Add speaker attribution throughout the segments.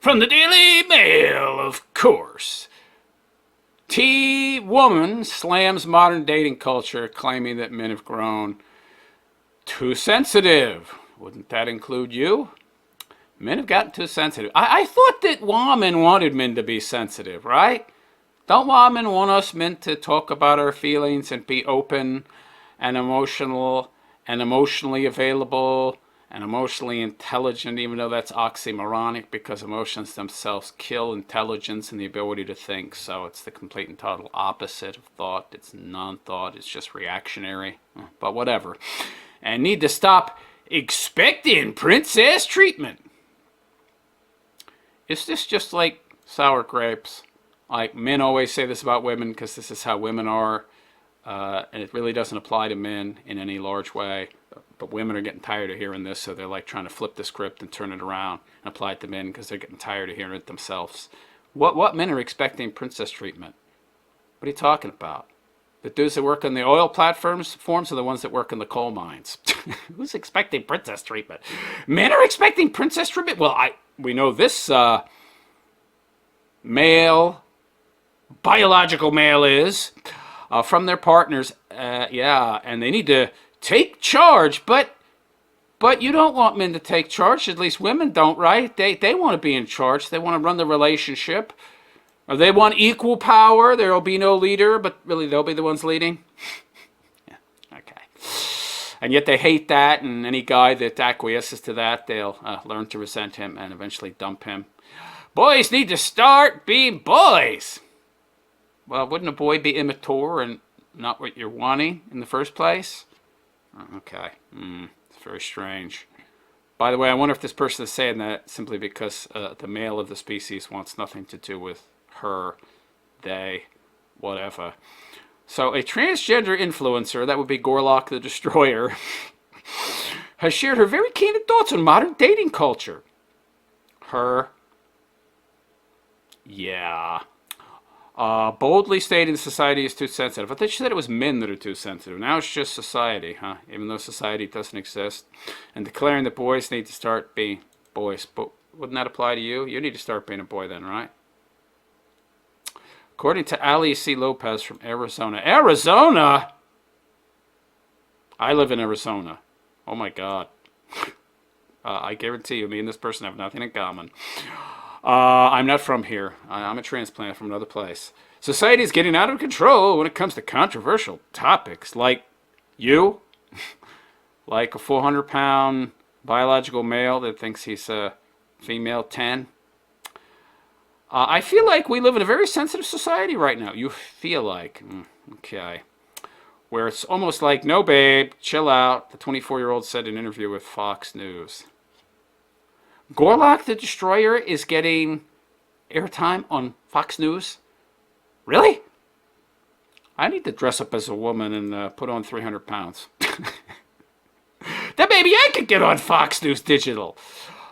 Speaker 1: From the Daily Mail, of course. T-woman slams modern dating culture, claiming that men have grown too sensitive. Wouldn't that include you? Men have gotten too sensitive. I thought that women wanted men to be sensitive, right? Don't women want us men to talk about our feelings and be open and emotional and emotionally available and emotionally intelligent, even though that's oxymoronic because emotions themselves kill intelligence and the ability to think. So it's the complete and total opposite of thought. It's non-thought. It's just reactionary. But whatever. And need to stop expecting princess treatment. Is this just like sour grapes? Like men always say this about women because this is how women are. And it really doesn't apply to men in any large way. But women are getting tired of hearing this, so they're like trying to flip the script and turn it around and apply it to men because they're getting tired of hearing it themselves. What men are expecting princess treatment? What are you talking about? The dudes that work on the oil platforms or the ones that work in the coal mines? Who's expecting princess treatment? Men are expecting princess treatment? Well, we know this biological male is from their partners. Yeah, and they need to take charge, but you don't want men to take charge. At least women don't, right? They want to be in charge. They want to run the relationship. Or they want equal power. There will be no leader, but really they'll be the ones leading. Yeah, okay. And yet they hate that, and any guy that acquiesces to that, they'll learn to resent him and eventually dump him. Boys need to start being boys. Well, wouldn't a boy be immature and not what you're wanting in the first place? Okay. It's very strange. By the way, I wonder if this person is saying that simply because the male of the species wants nothing to do with her, they, whatever. So a transgender influencer, that would be Gorlock the Destroyer, has shared her very candid thoughts on modern dating culture. Boldly stating society is too sensitive. I thought she said it was men that are too sensitive. Now it's just society, huh? Even though society doesn't exist. And declaring that boys need to start being boys. But wouldn't that apply to you? You need to start being a boy then, right? According to Ali C. Lopez from Arizona. Arizona? I live in Arizona. Oh my God. I guarantee you, me and this person have nothing in common. I'm not from here. I'm a transplant from another place. Society is getting out of control when it comes to controversial topics like you, like a 400-pound biological male that thinks he's a female 10. I feel like we live in a very sensitive society right now. You feel like, okay, where it's almost like, no, babe, chill out. The 24-year-old said in an interview with Fox News. Gorlock the Destroyer is getting airtime on Fox News? Really? I need to dress up as a woman and put on 300 pounds. Then maybe I could get on Fox News Digital.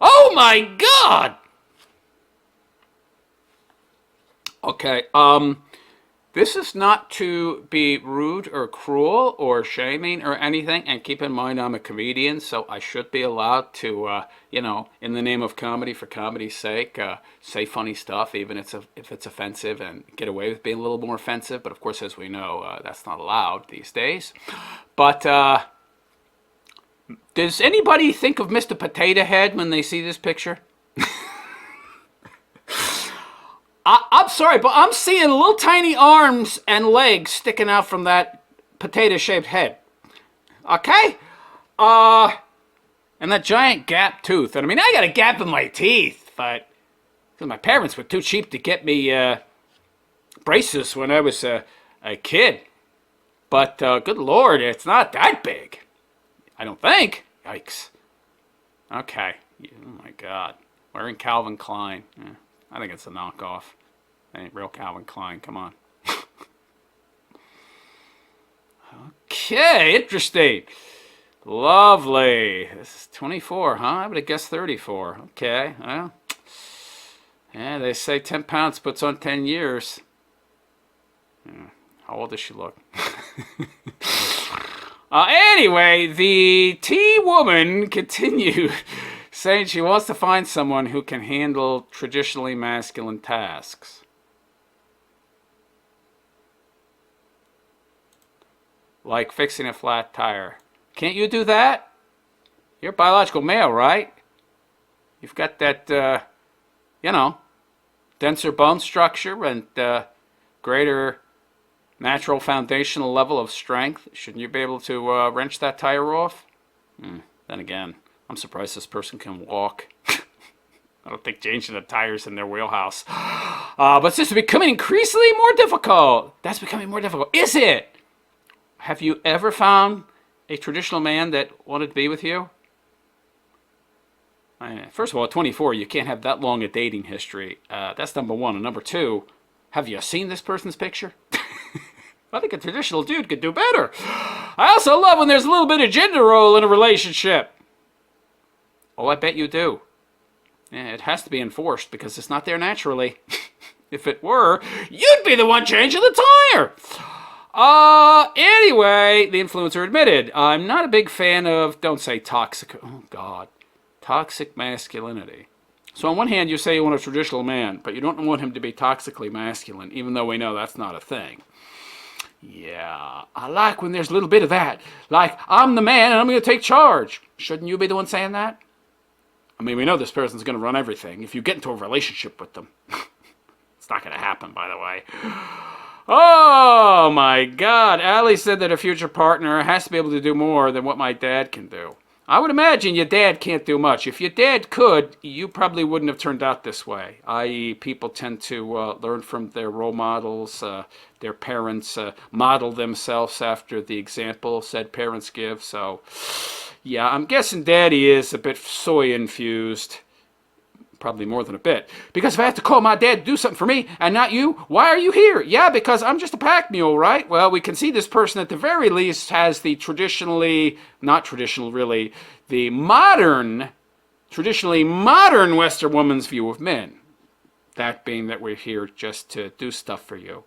Speaker 1: Oh my God! Okay, this is not to be rude or cruel or shaming or anything, and keep in mind I'm a comedian, so I should be allowed to, in the name of comedy, for comedy's sake, say funny stuff, even if it's offensive, and get away with being a little more offensive. But of course, as we know, that's not allowed these days. But does anybody think of Mr. Potato Head when they see this picture? I'm sorry, but I'm seeing little tiny arms and legs sticking out from that potato-shaped head. Okay? And that giant gap tooth. And I mean, I got a gap in my teeth, but my parents were too cheap to get me braces when I was a kid. But good Lord, it's not that big. I don't think. Yikes. Okay. Oh my God. Wearing Calvin Klein. Yeah. I think it's a knockoff. It ain't real Calvin Klein. Come on. Okay, interesting. Lovely. This is 24, huh? I would have guessed 34. Okay, well. Yeah, they say 10 pounds puts on 10 years. Yeah. How old does she look? Anyway, the T-woman continues saying she wants to find someone who can handle traditionally masculine tasks. Like fixing a flat tire. Can't you do that? You're a biological male, right? You've got that, denser bone structure and greater natural foundational level of strength. Shouldn't you be able to wrench that tire off? Then again, I'm surprised this person can walk. I don't think changing the tires in their wheelhouse. But this is becoming increasingly more difficult. That's becoming more difficult. Is it? Have you ever found a traditional man that wanted to be with you? First of all, at 24, you can't have that long a dating history. That's number one. And number two, have you seen this person's picture? I think a traditional dude could do better. I also love when there's a little bit of gender role in a relationship. Oh, I bet you do. Yeah, it has to be enforced because it's not there naturally. If it were, you'd be the one changing the tire. Anyway, the influencer admitted, I'm not a big fan of, don't say toxic, oh God, toxic masculinity. So on one hand, you say you want a traditional man, but you don't want him to be toxically masculine, even though we know that's not a thing. Yeah, I like when there's a little bit of that. Like, I'm the man and I'm going to take charge. Shouldn't you be the one saying that? I mean, we know this person's going to run everything. If you get into a relationship with them. It's not going to happen, by the way. Oh, my God. Allie said that a future partner has to be able to do more than what my dad can do. I would imagine your dad can't do much. If your dad could, you probably wouldn't have turned out this way. I.e., people tend to learn from their role models. Their parents model themselves after the example said parents give. So, yeah, I'm guessing Daddy is a bit soy-infused. Probably more than a bit. Because if I have to call my dad to do something for me and not you, why are you here? Yeah, because I'm just a pack mule, right? Well, we can see this person at the very least has the traditionally, not traditional really, the modern, traditionally modern Western woman's view of men. That being that we're here just to do stuff for you.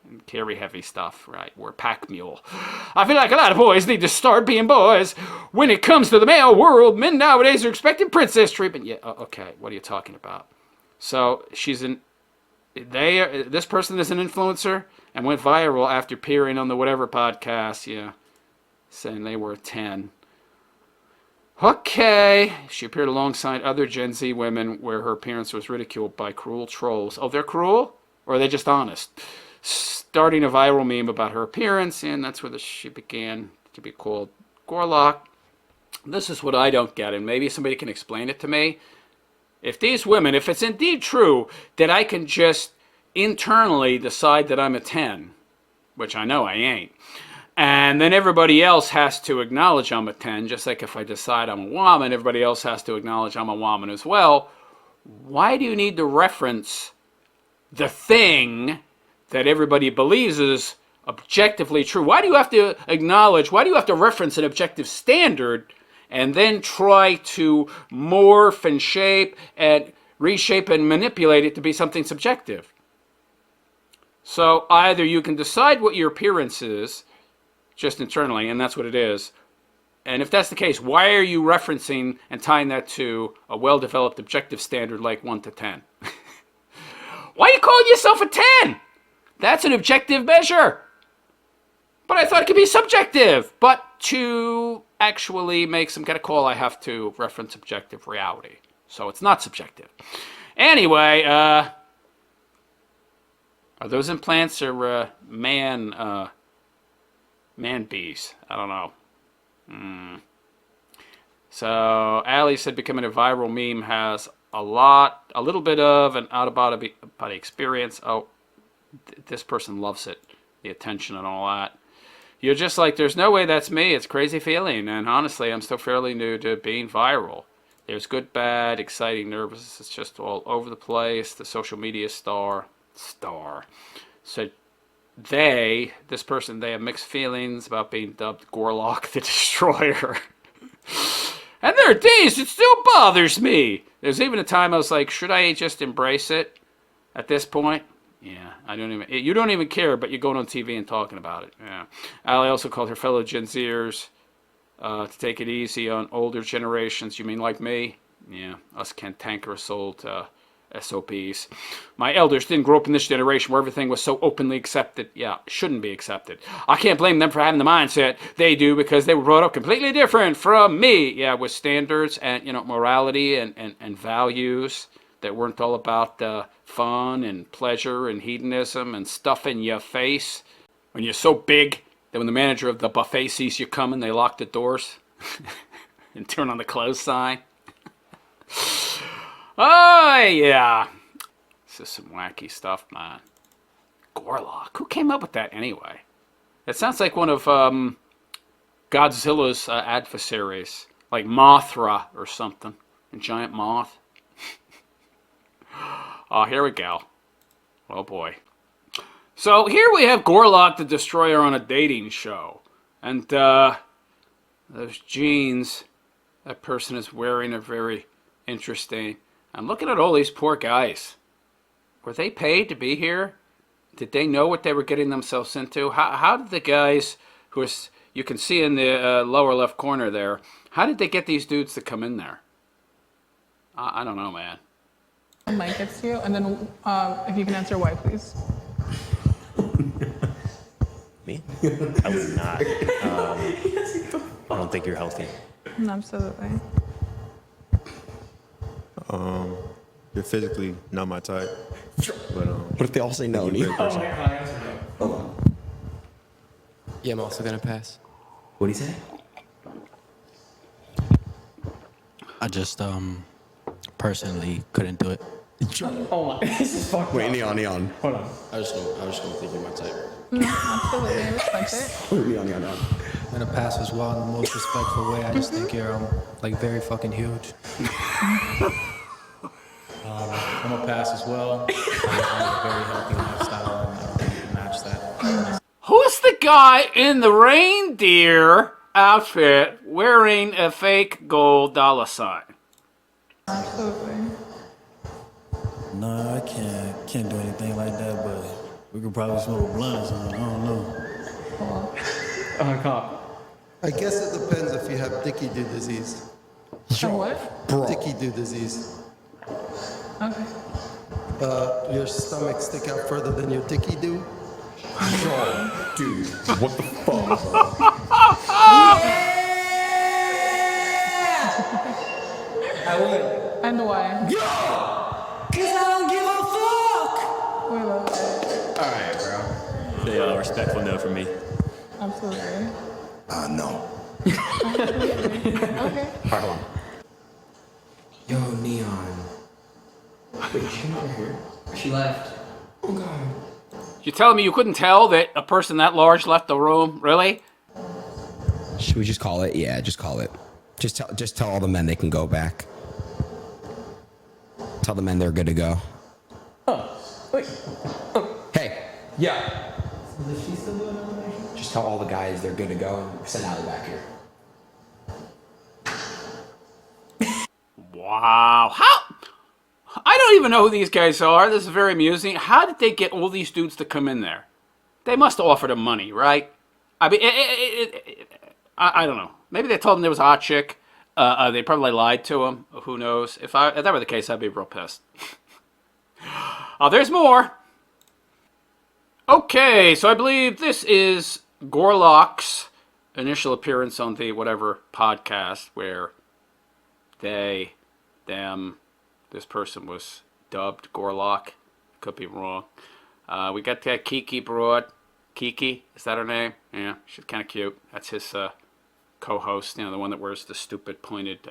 Speaker 1: And carry heavy stuff, right? We're a pack mule. I feel like a lot of boys need to start being boys. When it comes to the male world, men nowadays are expecting princess treatment. Yeah, okay, what are you talking about? So this person is an influencer and went viral after appearing on the whatever podcast, yeah, saying they were a 10. Okay, she appeared alongside other Gen Z women where her appearance was ridiculed by cruel trolls. Oh, they're cruel? Or are they just honest? Starting a viral meme about her appearance, and that's where she began to be called Gorlock. This is what I don't get, and maybe somebody can explain it to me. If these women, if it's indeed true that I can just internally decide that I'm a 10, which I know I ain't, and then everybody else has to acknowledge I'm a 10, just like if I decide I'm a woman, everybody else has to acknowledge I'm a woman as well, why do you need to reference the thing that everybody believes is objectively true? Why do you have to acknowledge, why do you have to reference an objective standard and then try to morph and shape and reshape and manipulate it to be something subjective? So either you can decide what your appearance is, just internally, and that's what it is. And if that's the case, why are you referencing and tying that to a well-developed objective standard like 1 to 10? Why are you calling yourself a 10? That's an objective measure. But I thought it could be subjective. But to actually make some kind of call, I have to reference objective reality. So it's not subjective. Anyway, are those implants or man bees? I don't know. So Allie said becoming a viral meme has a little bit of an out-of-body experience. Oh, this person loves it, the attention and all that. You're just like, there's no way that's me. It's a crazy feeling. And honestly, I'm still fairly new to being viral. There's good, bad, exciting, nervous. It's just all over the place. The social media star. So they have mixed feelings about being dubbed Gorlock the Destroyer. And there are days it still bothers me. There's even a time I was like, should I just embrace it at this point? Yeah, you don't even care, but you're going on TV and talking about it. Yeah. Allie also called her fellow Gen Zers to take it easy on older generations. You mean like me? Yeah, us cantankerous old SOBs. My elders didn't grow up in this generation where everything was so openly accepted. Yeah, shouldn't be accepted. I can't blame them for having the mindset they do because they were brought up completely different from me. Yeah, with standards and, morality and values that weren't all about fun and pleasure and hedonism and stuff in your face. When you're so big that when the manager of the buffet sees you coming, they lock the doors and turn on the close sign. Oh, yeah. This is some wacky stuff, man. Gorlock. Who came up with that anyway? It sounds like one of Godzilla's adversaries, like Mothra or something. A giant moth. Oh, here we go. Oh, boy. So here we have Gorlock the Destroyer on a dating show. And those jeans that person is wearing are very interesting. I'm looking at all these poor guys. Were they paid to be here? Did they know what they were getting themselves into? How did the guys who are, you can see in the lower left corner there, how did they get these dudes to come in there? I don't know, man.
Speaker 2: The mic gets to you, and then if you can answer why, please.
Speaker 3: Me? I would not. I don't think you're healthy.
Speaker 2: Absolutely.
Speaker 4: You're physically not my type. But
Speaker 5: What if they all say no?
Speaker 4: Hold
Speaker 5: on.
Speaker 6: Yeah, I'm also gonna pass.
Speaker 5: What'd he say?
Speaker 6: I just personally couldn't do it.
Speaker 5: Oh my, this is fucked. Wait, Neon.
Speaker 6: Hold on. I just don't think you're my type.
Speaker 2: Absolutely, I respect it.
Speaker 5: Wait, Neon.
Speaker 7: I'm gonna pass as well in the most respectful way. I just think you're like very fucking huge. I'm gonna pass as well. I have a very healthy lifestyle, and I don't think you can match that.
Speaker 1: Who's the guy in the reindeer outfit wearing a fake gold dollar sign?
Speaker 2: Absolutely.
Speaker 8: No, I can't do anything like that, but we could probably smoke a blunt or something. I don't know.
Speaker 9: I guess it depends if you have dicky-do disease.
Speaker 2: What?
Speaker 9: Dicky-do disease.
Speaker 2: Okay.
Speaker 9: Your stomach stick out further than your dicky-do.
Speaker 5: Dude, what the fuck?
Speaker 2: I would. And why?
Speaker 8: Cause I don't give a fuck!
Speaker 2: We love it.
Speaker 3: Alright, bro. They respectful no from me.
Speaker 2: Absolutely.
Speaker 5: No.
Speaker 2: Okay.
Speaker 5: Hold on. Yo, Neon. Wait, she not here? She left. Oh god.
Speaker 1: You telling me you couldn't tell that a person that large left the room? Really?
Speaker 5: Should we just call it? Yeah, just call it. Just tell all the men they can go back. Tell the men they're good to go.
Speaker 9: Wait.
Speaker 5: Hey. Yeah. Is she still doing elevation? Just tell all the guys they're good to go and send Allie back here.
Speaker 1: Wow. How? I don't even know who these guys are. This is very amusing. How did they get all these dudes to come in there? They must have offered them money, right? I mean, I don't know. Maybe they told him there was a hot chick. They probably lied to him. Who knows? If that were the case, I'd be real pissed. Oh, there's more. Okay, so I believe this is Gorlock's initial appearance on the whatever podcast where they, them, this person was dubbed Gorlock. Could be wrong. We got that Kiki broad. Kiki, is that her name? Yeah, she's kind of cute. That's his co-host, the one that wears the stupid pointed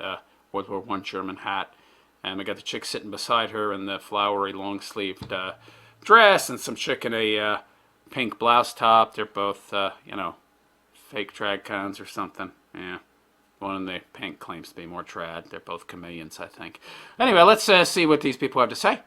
Speaker 1: World War I German hat. And we got the chick sitting beside her in the flowery long-sleeved dress, and some chick in a pink blouse top. They're both, fake drag cons or something. Yeah. One in the pink claims to be more trad. They're both chameleons, I think. Anyway, let's see what these people have to say.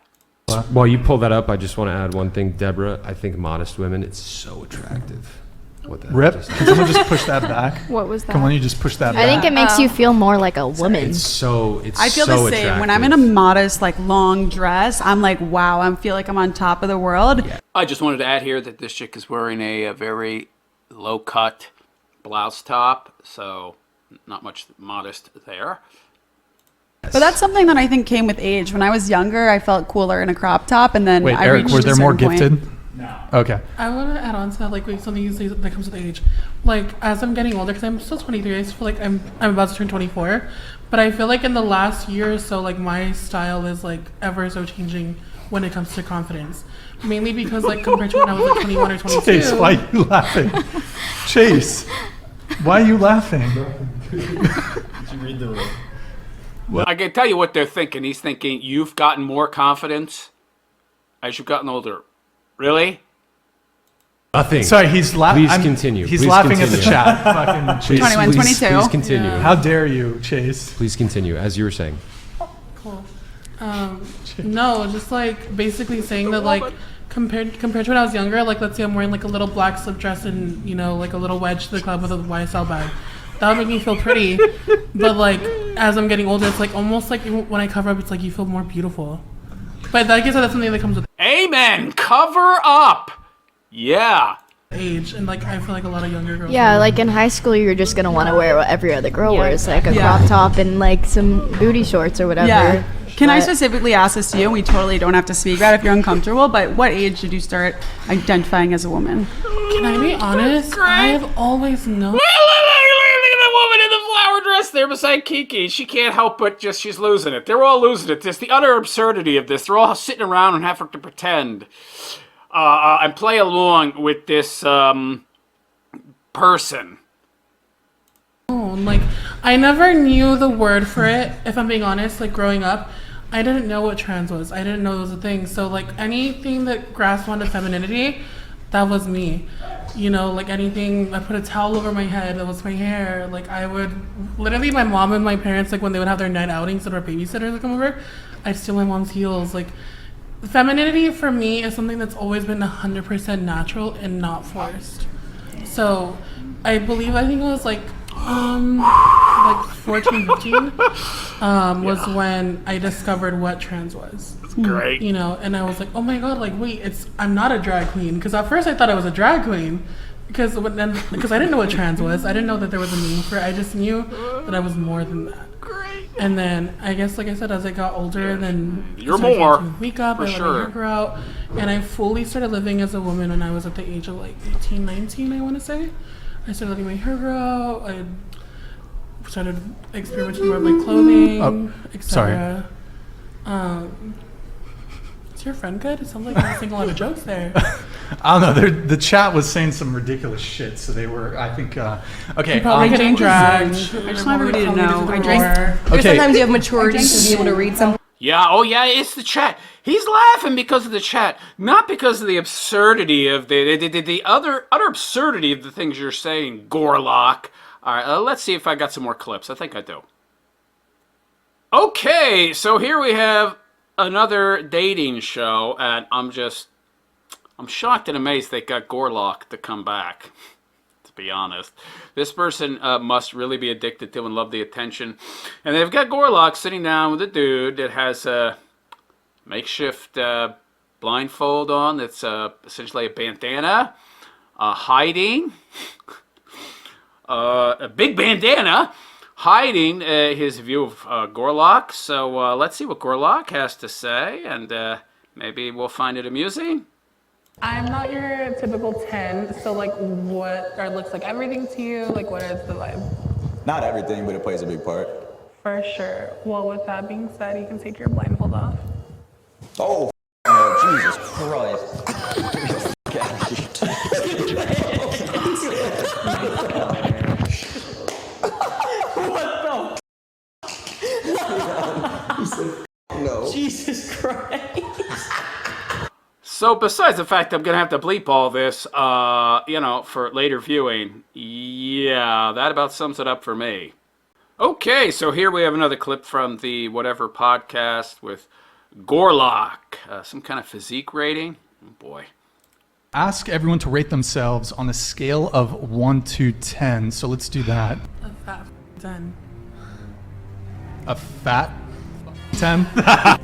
Speaker 10: While you pull that up, I just want to add one thing, Deborah. I think modest women, it's so attractive. What the
Speaker 11: Rip, can someone just push that back?
Speaker 12: What was that?
Speaker 11: Come on, you just push that back.
Speaker 12: I think it makes you feel more like a woman.
Speaker 10: I
Speaker 13: feel the same. When I'm in a modest, long dress, I'm like, wow, I feel like I'm on top of the world.
Speaker 1: Yeah. I just wanted to add here that this chick is wearing a very low-cut blouse top, so not much modest there.
Speaker 13: But that's something that I think came with age. When I was younger, I felt cooler in a crop top, and then
Speaker 11: Wait,
Speaker 13: I
Speaker 11: Eric,
Speaker 13: reached
Speaker 11: were
Speaker 13: a
Speaker 11: there more
Speaker 13: certain point.
Speaker 11: gifted? No. Okay.
Speaker 2: I want to add on to that, like something you say that comes with age. Like as I'm getting older, because I'm still 23, I just feel like I'm about to turn 24. But I feel like in the last year or so, like my style is like ever so changing when it comes to confidence. Mainly because like compared to when I was like 21 or 22.
Speaker 11: Chase, why are you laughing? Chase, why are you laughing?
Speaker 4: Did you read the?
Speaker 1: Well, I can tell you what they're thinking. He's thinking you've gotten more confidence as you've gotten older. Really?
Speaker 10: Nothing.
Speaker 11: Sorry, he's laughing.
Speaker 10: Please continue.
Speaker 11: He's
Speaker 10: Please
Speaker 11: laughing
Speaker 10: continue.
Speaker 11: at the chat. Fucking Chase.
Speaker 13: 21,
Speaker 10: Please
Speaker 13: 22.
Speaker 10: continue.
Speaker 2: Yeah.
Speaker 11: How dare you, Chase?
Speaker 10: Please continue, as you were saying.
Speaker 2: Cool. No, just like basically saying that like compared to when I was younger, like let's say I'm wearing like a little black slip dress and like a little wedge to the club with a YSL bag. That would make me feel pretty. But like as I'm getting older, it's like almost like when I cover up, it's like you feel more beautiful. But I guess that's something that comes with
Speaker 1: Amen. Cover up. Yeah.
Speaker 2: age, and like I feel like a lot of younger girls.
Speaker 12: Yeah, like in high school, you're just gonna want to wear what every other girl wears, like a
Speaker 13: Yeah.
Speaker 12: crop top and like some booty shorts or whatever.
Speaker 13: Yeah. Can I
Speaker 12: But-
Speaker 13: specifically ask this to you? We totally don't have to speak about it if you're uncomfortable, but what age did you start identifying as a woman?
Speaker 2: Can I be honest? I've always known.
Speaker 1: Look at the woman in the flower dress there beside Kiki. She can't help but she's losing it. They're all losing it. This the utter absurdity of this. They're all sitting around and having to pretend and play along with this person.
Speaker 2: Like, I never knew the word for it, if I'm being honest. Like, growing up, I didn't know what trans was. I didn't know it was a thing. So, like, anything that grasped onto femininity, that was me. Like anything, I put a towel over my head, that was my hair. Like, I would, literally, my mom and my parents, like, when they would have their night outings that our babysitters would come over, I'd steal my mom's heels. Like, femininity for me is something that's always been 100% natural and not forced. So, I think it was like 14, 15 was when I discovered what trans was.
Speaker 1: Great.
Speaker 2: And I was like, oh my god, like wait, I'm not a drag queen, because at first I thought I was a drag queen because I didn't know what trans was. I didn't know that there was a name for it. I just knew that I was more than that.
Speaker 1: Great.
Speaker 2: And then I guess, like I said, as I got older, then
Speaker 1: You're
Speaker 2: I started
Speaker 1: more,
Speaker 2: to wake up,
Speaker 1: for
Speaker 2: I let
Speaker 1: sure.
Speaker 2: my hair grow out, and I fully started living as a woman when I was at the age of like 18, 19, I want to say. I started letting my hair grow out. I started experimenting more with my clothing, etc. Is your friend good? It sounds like you're saying a lot of jokes there.
Speaker 11: I don't know. The chat was saying some ridiculous shit, so they were. I think. Okay.
Speaker 2: I'm probably getting dragged.
Speaker 13: I just want everybody to know. I drink.
Speaker 11: Okay.
Speaker 14: Sometimes you have maturity to be able to read something.
Speaker 1: Yeah, oh yeah, it's the chat. He's laughing because of the chat, not because of the absurdity of the utter absurdity of the things you're saying, Gorlock. All right, let's see if I got some more clips. I think I do. Okay, so here we have another dating show, and I'm shocked and amazed they got Gorlock to come back. To be honest, this person must really be addicted to and love the attention, and they've got Gorlock sitting down with a dude that has a makeshift blindfold on. That's essentially a bandana, hiding a big bandana, hiding his view of Gorlock. So let's see what Gorlock has to say, and maybe we'll find it amusing.
Speaker 2: I'm not your typical 10, so like what looks like everything to you? Like what is the vibe?
Speaker 15: Not everything, but it plays a big part.
Speaker 2: For sure. Well, with that being said, you can take your blindfold off.
Speaker 15: Oh, no, Jesus Christ.
Speaker 14: What the?
Speaker 15: No.
Speaker 14: Jesus Christ.
Speaker 1: So besides the fact I'm going to have to bleep all this, for later viewing, yeah, that about sums it up for me. Okay, so here we have another clip from the Whatever podcast with Gorlock. Some kind of physique rating. Oh boy.
Speaker 11: Ask everyone to rate themselves on a scale of 1 to 10. So let's do that.
Speaker 2: A fat 10.
Speaker 11: A fat 10.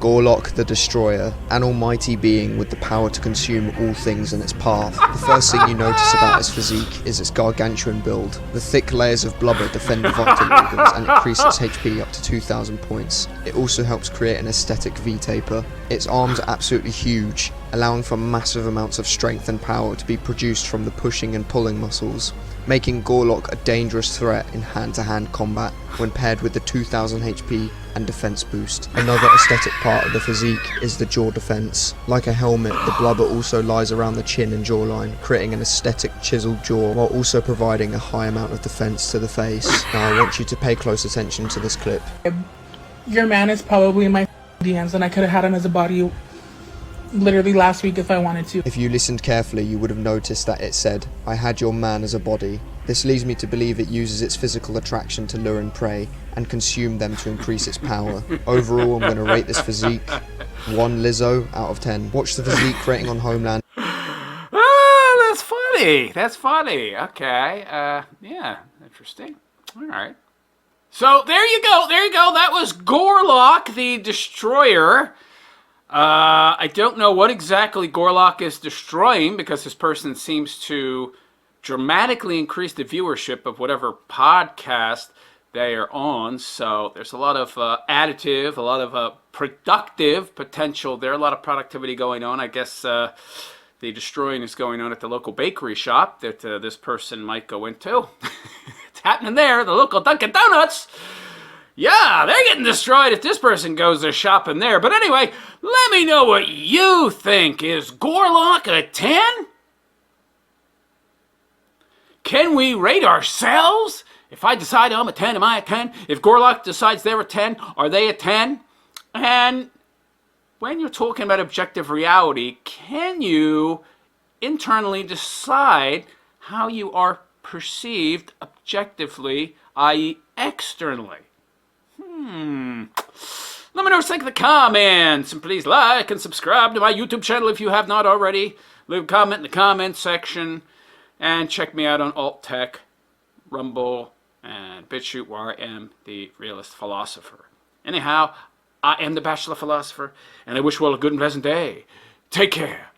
Speaker 16: Gorlock the Destroyer, an almighty being with the power to consume all things in its path. The first thing you notice about its physique is its gargantuan build. The thick layers of blubber defend the vital organs and increase its HP up to 2,000 points. It also helps create an aesthetic V-taper. Its arms are absolutely huge, allowing for massive amounts of strength and power to be produced from the pushing and pulling muscles, making Gorlock a dangerous threat in hand-to-hand combat when paired with the 2,000 HP and defense boost. Another aesthetic part of the physique is the jaw defense. Like a helmet, the blubber also lies around the chin and jawline, creating an aesthetic chiseled jaw while also providing a high amount of defense to the face. Now I want you to pay close attention to this clip.
Speaker 2: Your man is probably in my DMs, and I could have had him as a body literally last week if I wanted to.
Speaker 16: If you listened carefully, you would have noticed that it said, "I had your man as a body." This leads me to believe it uses its physical attraction to lure and prey and consume them to increase its power. Overall, I'm going to rate this physique 1 Lizzo out of 10. Watch the physique rating on Homeland.
Speaker 1: Oh, that's funny. That's funny. Okay. Yeah, interesting. All right. So there you go. There you go. That was Gorlock the Destroyer. I don't know what exactly Gorlock is destroying, because this person seems to dramatically increase the viewership of whatever podcast they are on. So there's a lot of additive, a lot of productive potential there, a lot of productivity going on. I guess the destroying is going on at the local bakery shop that this person might go into. It's happening there, the local Dunkin' Donuts. Yeah, they're getting destroyed if this person goes there shopping there. But anyway, let me know what you think. Is Gorlock a 10? Can we rate ourselves? If I decide I'm a 10, am I a 10? If Gorlock decides they're a 10, are they a 10? And when you're talking about objective reality, can you internally decide how you are perceived objectively, i.e. externally? Let me know what you think in the comments, and please like and subscribe to my YouTube channel if you have not already. Leave a comment in the comment section, and check me out on Alt Tech, Rumble, and BitChute, where I am the realist philosopher. Anyhow, I am the Bachelor Philosopher, and I wish you all a good and pleasant day. Take care.